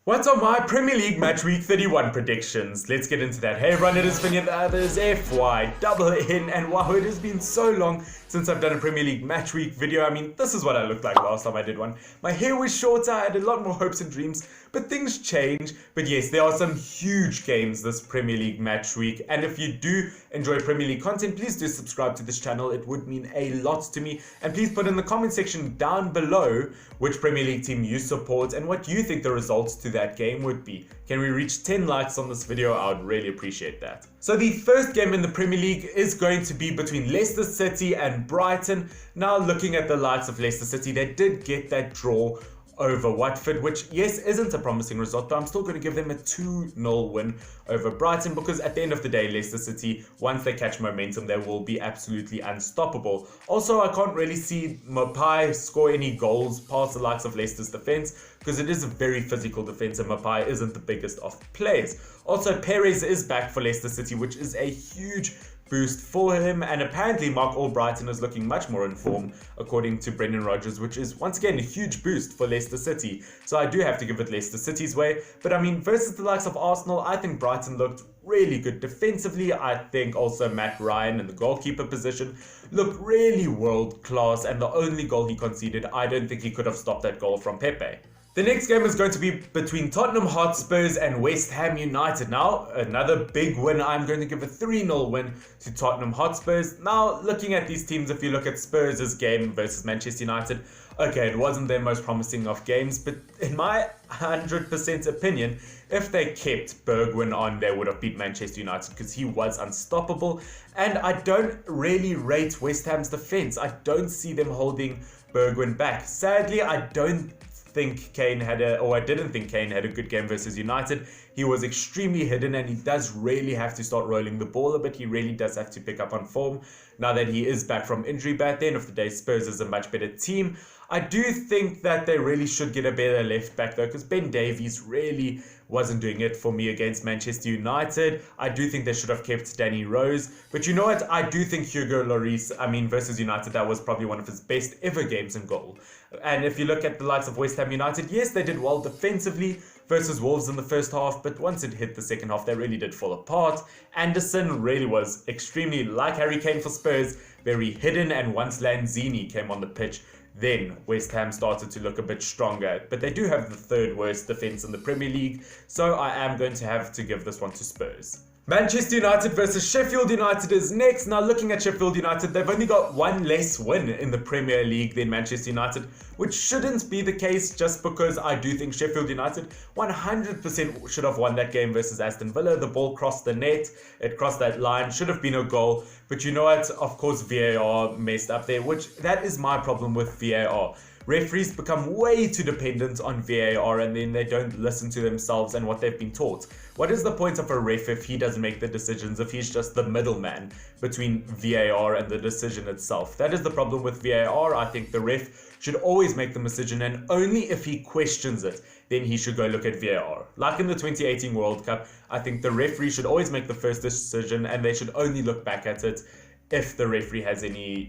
What's on my Premier League Matchweek 31 predictions? Let's get into that. Hey everyone, it is Vinny and the others, FY-N, and wow, it has been so long since I've done a Premier League Matchweek video. I mean, this is what I looked like last time I did one. My hair was shorter, I had a lot more hopes and dreams, but things change. But yes, there are some huge games this Premier League Matchweek, and if you do enjoy Premier League content, please do subscribe to this channel. It would mean a lot to me. And please put in the comment section down below which Premier League team you support and what you think the results to that game would be. Can we reach 10 likes on this video? I would really appreciate that. So the first game in the Premier League is going to be between Leicester City and Brighton. Now looking at the likes of Leicester City, they did get that draw over Watford, which yes isn't a promising result, but I'm still going to give them a 2-0 win over Brighton, because at the end of the day, Leicester City, once they catch momentum, they will be absolutely unstoppable. Also, I can't really see Mapai score any goals past the likes of Leicester's defense, because it is a very physical defense and Mapai isn't the biggest of players. Also, Perez is back for Leicester City, which is a huge boost for him, and apparently Mark Albrighton is looking much more in form according to Brendan Rodgers, which is once again a huge boost for Leicester City. So I do have to give it Leicester City's way. But I mean, versus the likes of Arsenal, I think Brighton looked really good defensively. I think also Matt Ryan in the goalkeeper position looked really world class, and the only goal he conceded, I don't think he could have stopped that goal from Pepe. The next game is going to be between Tottenham Hotspurs and West Ham United. Now, another big win. I'm going to give a 3-0 win to Tottenham Hotspurs. Now, looking at these teams, if you look at Spurs' game versus Manchester United, okay, it wasn't their most promising of games, but in my 100% opinion, if they kept Bergwijn on, they would have beat Manchester United, because he was unstoppable. And I don't really rate West Ham's defense. I don't see them holding Bergwijn back. Sadly, I didn't think Kane had a good game versus United. He was extremely hidden, and he does really have to start rolling the ball a bit. He really does have to pick up on form now that he is back from injury. But at the end of the day, Spurs is a much better team. I do think that they really should get a better left back though, because Ben Davies really wasn't doing it for me against Manchester United. I do think they should have kept Danny Rose. But you know what? I do think Hugo Lloris, versus United, that was probably one of his best ever games in goal. And if you look at the likes of West Ham United, yes, they did well defensively versus Wolves in the first half, but once it hit the second half, they really did fall apart. Anderson really was extremely, like Harry Kane for Spurs, very hidden, and once Lanzini came on the pitch, then West Ham started to look a bit stronger. But they do have the third worst defense in the Premier League, so I am going to have to give this one to Spurs. Manchester United versus Sheffield United is next. Now looking at Sheffield United, they've only got one less win in the Premier League than Manchester United, which shouldn't be the case, just because I do think Sheffield United 100% should have won that game versus Aston Villa. The ball crossed the net, it crossed that line, should have been a goal. But you know what, of course VAR messed up there, which that is my problem with VAR. Referees become way too dependent on VAR, and then they don't listen to themselves and what they've been taught. What is the point of a ref if he doesn't make the decisions, if he's just the middleman between VAR and the decision itself? That is the problem with VAR. I think the ref should always make the decision, and only if he questions it, then he should go look at VAR. Like in the 2018 World Cup, I think the referee should always make the first decision, and they should only look back at it if the referee has any,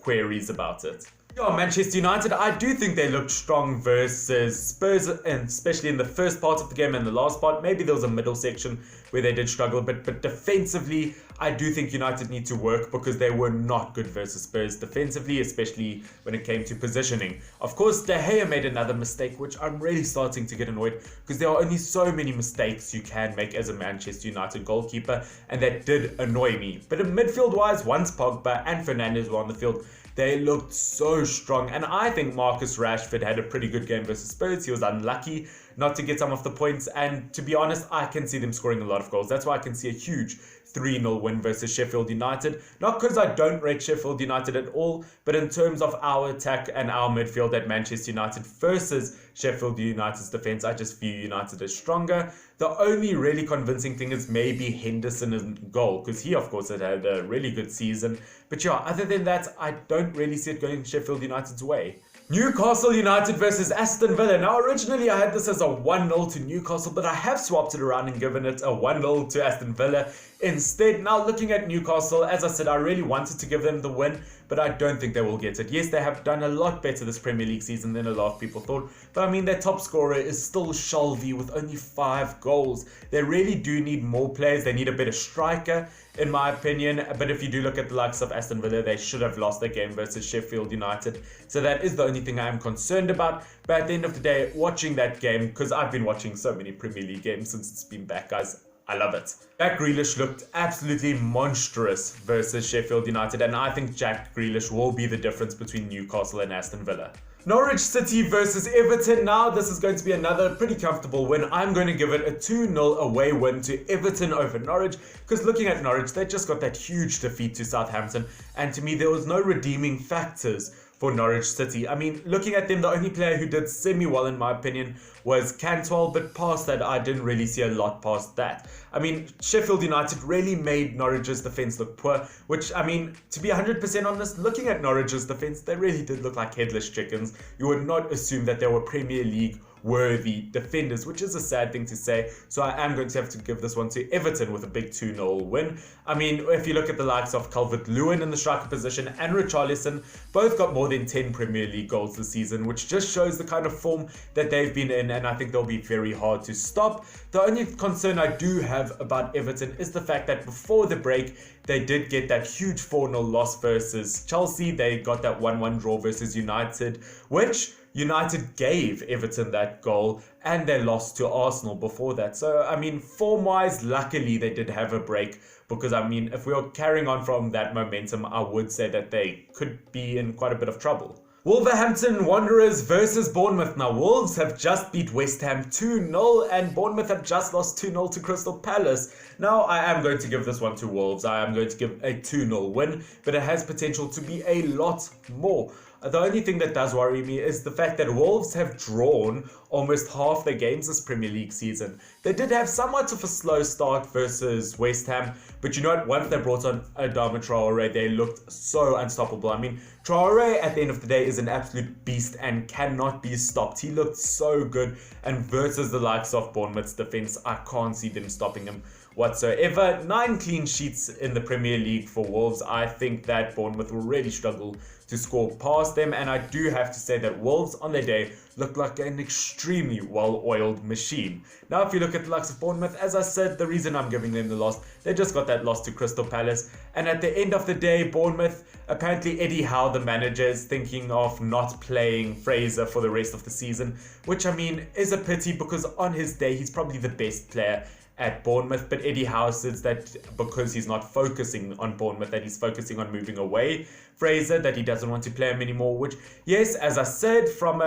queries about it. Yeah, Manchester United, I do think they looked strong versus Spurs, and especially in the first part of the game and the last part. Maybe there was a middle section where they did struggle, but defensively, I do think United need to work, because they were not good versus Spurs defensively, especially when it came to positioning. Of course, De Gea made another mistake, which I'm really starting to get annoyed, because there are only so many mistakes you can make as a Manchester United goalkeeper, and that did annoy me. But in midfield-wise, once Pogba and Fernandes were on the field, they looked so strong, and I think Marcus Rashford had a pretty good game versus Spurs. He was unlucky not to get some of the points, and to be honest, I can see them scoring a lot of goals. That's why I can see a huge 3-0 win versus Sheffield United. Not because I don't rate Sheffield United at all, but in terms of our attack and our midfield at Manchester United versus Sheffield United's defense, I just view United as stronger. The only really convincing thing is maybe Henderson in goal, because he, of course, had a really good season. But yeah, other than that, I don't really see it going Sheffield United's way. Newcastle United versus Aston Villa. Now, originally I had this as a 1-0 to Newcastle, but I have swapped it around and given it a 1-0 to Aston Villa instead. Now, looking at Newcastle, as I said, I really wanted to give them the win, but I don't think they will get it. Yes, they have done a lot better this Premier League season than a lot of people thought, but I mean, their top scorer is still Shelvey with only 5 goals. They really do need more players. They need a better striker, in my opinion. But if you do look at the likes of Aston Villa, they should have lost their game versus Sheffield United. So that is the only thing I am concerned about. But at the end of the day, watching that game, because I've been watching so many Premier League games since it's been back, guys, I love it. Jack Grealish looked absolutely monstrous versus Sheffield United, and I think Jack Grealish will be the difference between Newcastle and Aston Villa. Norwich City versus Everton. Now this is going to be another pretty comfortable win. I'm going to give it a 2-0 away win to Everton over Norwich, because looking at Norwich, they just got that huge defeat to Southampton, and to me there was no redeeming factors for Norwich City. I mean, looking at them, the only player who did semi-well in my opinion was Cantwell, but past that, I didn't really see a lot past that. I mean, Sheffield United really made Norwich's defence look poor, which, I mean, to be 100% honest, looking at Norwich's defence, they really did look like headless chickens. You would not assume that they were Premier League worthy defenders, which is a sad thing to say. So I am going to have to give this one to Everton with a big 2-0 win. I mean, if you look at the likes of Calvert-Lewin in the striker position and Richarlison, both got more than 10 Premier League goals this season, which just shows the kind of form that they've been in, and I think they'll be very hard to stop. The only concern I do have about Everton is the fact that before the break, they did get that huge 4-0 loss versus Chelsea. They got that 1-1 draw versus United, which United gave Everton that goal, and they lost to Arsenal before that. So, I mean, form-wise, luckily they did have a break, because, I mean, if we were carrying on from that momentum, I would say that they could be in quite a bit of trouble. Wolverhampton Wanderers versus Bournemouth. Now, Wolves have just beat West Ham 2-0, and Bournemouth have just lost 2-0 to Crystal Palace. Now, I am going to give this one to Wolves. I am going to give a 2-0 win, but it has potential to be a lot more. The only thing that does worry me is the fact that Wolves have drawn almost half their games this Premier League season. They did have somewhat of a slow start versus West Ham, but you know what? Once they brought on Adama Traore, they looked so unstoppable. I mean, Traore at the end of the day is an absolute beast and cannot be stopped. He looked so good, and versus the likes of Bournemouth's defense, I can't see them stopping him whatsoever. 9 clean sheets in the Premier League for Wolves. I think that Bournemouth will really struggle to score past them, and I do have to say that Wolves on their day look like an extremely well-oiled machine. Now, if you look at the likes of Bournemouth, as I said, the reason I'm giving them the loss, they just got that loss to Crystal Palace, and at the end of the day, Bournemouth, apparently Eddie Howe, the manager, is thinking of not playing Fraser for the rest of the season, which, I mean, is a pity, because on his day, he's probably the best player at Bournemouth, but Eddie Howe says that because he's not focusing on Bournemouth, that he's focusing on moving away Fraser, that he doesn't want to play him anymore, which, yes, as I said, from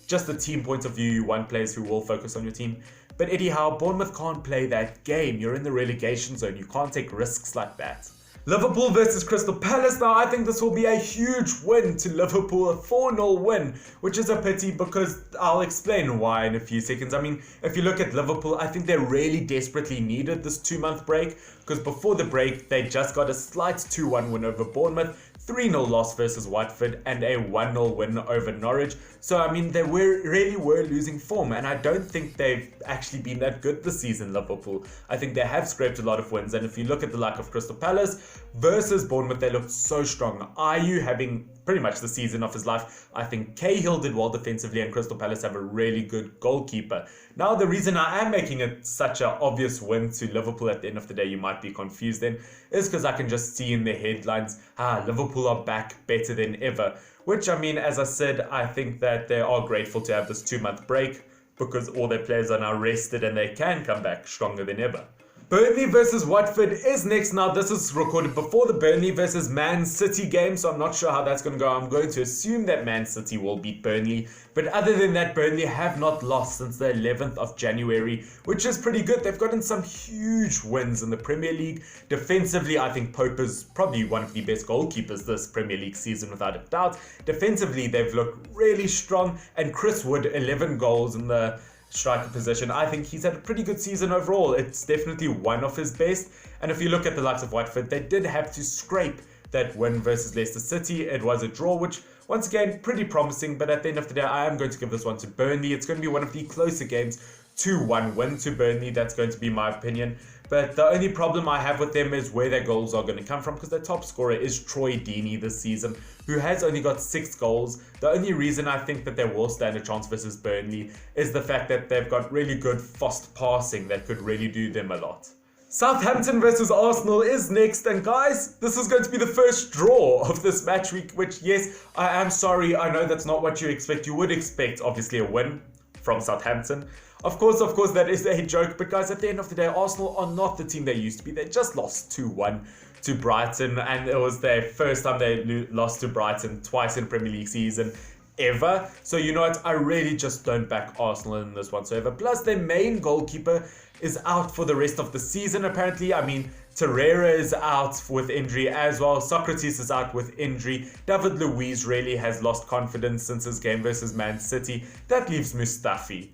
just a team point of view, you want players who will focus on your team, but Eddie Howe, Bournemouth can't play that game. You're in the relegation zone. You can't take risks like that. Liverpool versus Crystal Palace. Now, I think this will be a huge win to Liverpool, a 4-0 win, which is a pity, because I'll explain why in a few seconds. I mean, if you look at Liverpool, I think they really desperately needed this 2-month break, because before the break, they just got a slight 2-1 win over Bournemouth, 3-0 loss versus Watford, and a 1-0 win over Norwich. So, I mean, they really were losing form, and I don't think they've actually been that good this season, Liverpool. I think they have scraped a lot of wins, and if you look at the like of Crystal Palace versus Bournemouth, they looked so strong. Ayew having pretty much the season of his life. I think Cahill did well defensively, and Crystal Palace have a really good goalkeeper. Now, the reason I am making it such an obvious win to Liverpool at the end of the day, you might be confused then, is because I can just see in the headlines, Liverpool are back better than ever. Which, I mean, as I said, I think that they are grateful to have this 2-month break, because all their players are now rested and they can come back stronger than ever. Burnley versus Watford is next. Now, this is recorded before the Burnley versus Man City game, so I'm not sure how that's going to go. I'm going to assume that Man City will beat Burnley. But other than that, Burnley have not lost since the 11th of January, which is pretty good. They've gotten some huge wins in the Premier League. Defensively, I think Pope is probably one of the best goalkeepers this Premier League season, without a doubt. Defensively, they've looked really strong. And Chris Wood, 11 goals in the striker position. I think he's had a pretty good season overall. It's definitely one of his best. And if you look at the likes of Watford, they did have to scrape that win versus Leicester City. It was a draw, which, once again, pretty promising. But at the end of the day, I am going to give this one to Burnley. It's going to be one of the closer games. 2-1 win to Burnley. That's going to be my opinion. But the only problem I have with them is where their goals are going to come from, because their top scorer is Troy Deeney this season, who has only got 6 goals. The only reason I think that they will stand a chance versus Burnley is the fact that they've got really good fast passing that could really do them a lot. Southampton versus Arsenal is next, and guys, this is going to be the first draw of this match week, which, yes, I am sorry, I know that's not what you expect. You would expect, obviously, a win from Southampton. Of course, that is a joke, but guys, at the end of the day, Arsenal are not the team they used to be. They just lost 2-1 to Brighton, and it was their first time they lost to Brighton twice in Premier League season ever. So you know what, I really just don't back Arsenal in this whatsoever. Plus, their main goalkeeper is out for the rest of the season, apparently. I mean, Torreira is out with injury as well. Socrates is out with injury. David Luiz really has lost confidence since his game versus Man City. That leaves Mustafi.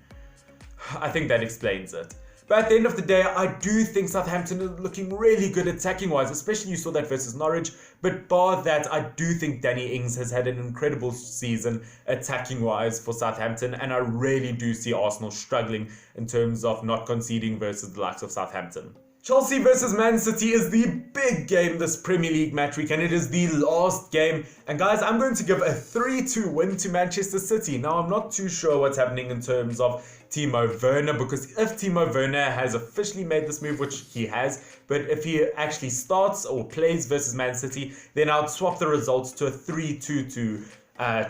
I think that explains it. But at the end of the day, I do think Southampton is looking really good attacking-wise, especially you saw that versus Norwich. But bar that, I do think Danny Ings has had an incredible season attacking-wise for Southampton, and I really do see Arsenal struggling in terms of not conceding versus the likes of Southampton. Chelsea versus Man City is the big game this Premier League match week, and it is the last game. And guys, I'm going to give a 3-2 win to Manchester City. Now, I'm not too sure what's happening in terms of Timo Werner, because if Timo Werner has officially made this move, which he has, but if he actually starts or plays versus Man City, then I'll swap the results to a 3-2 to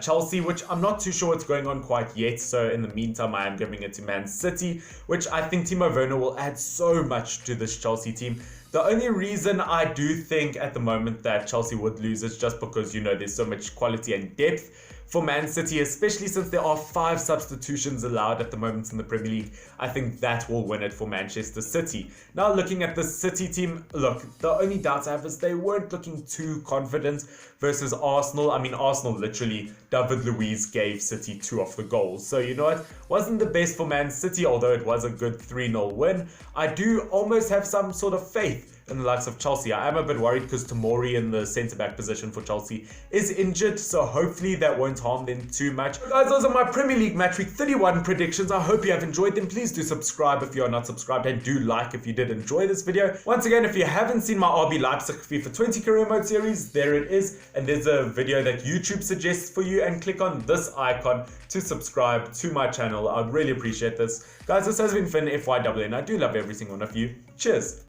Chelsea, which I'm not too sure what's going on quite yet. So in the meantime, I am giving it to Man City, which I think Timo Werner will add so much to this Chelsea team. The only reason I do think at the moment that Chelsea would lose is just because, you know, there's so much quality and depth for Man City, especially since there are 5 substitutions allowed at the moment in the Premier League. I think that will win it for Manchester City. Now, looking at the City team, look, the only doubts I have is they weren't looking too confident versus Arsenal. I mean, Arsenal literally, David Luiz gave City 2 of the goals. So, you know what? Wasn't the best for Man City, although it was a good 3-0 win. I do almost have some sort of faith in the likes of Chelsea. I am a bit worried because Tomori in the centre-back position for Chelsea is injured, so hopefully that won't harm them too much. Guys, those are my Premier League Match Week 31 predictions. I hope you have enjoyed them. Please do subscribe if you are not subscribed, and do like if you did enjoy this video. Once again, if you haven't seen my RB Leipzig FIFA 20 career mode series, there it is, and there's a video that YouTube suggests for you, and click on this icon to subscribe to my channel. I'd really appreciate this. Guys, this has been Finn, FYWN. I do love every single one of you. Cheers.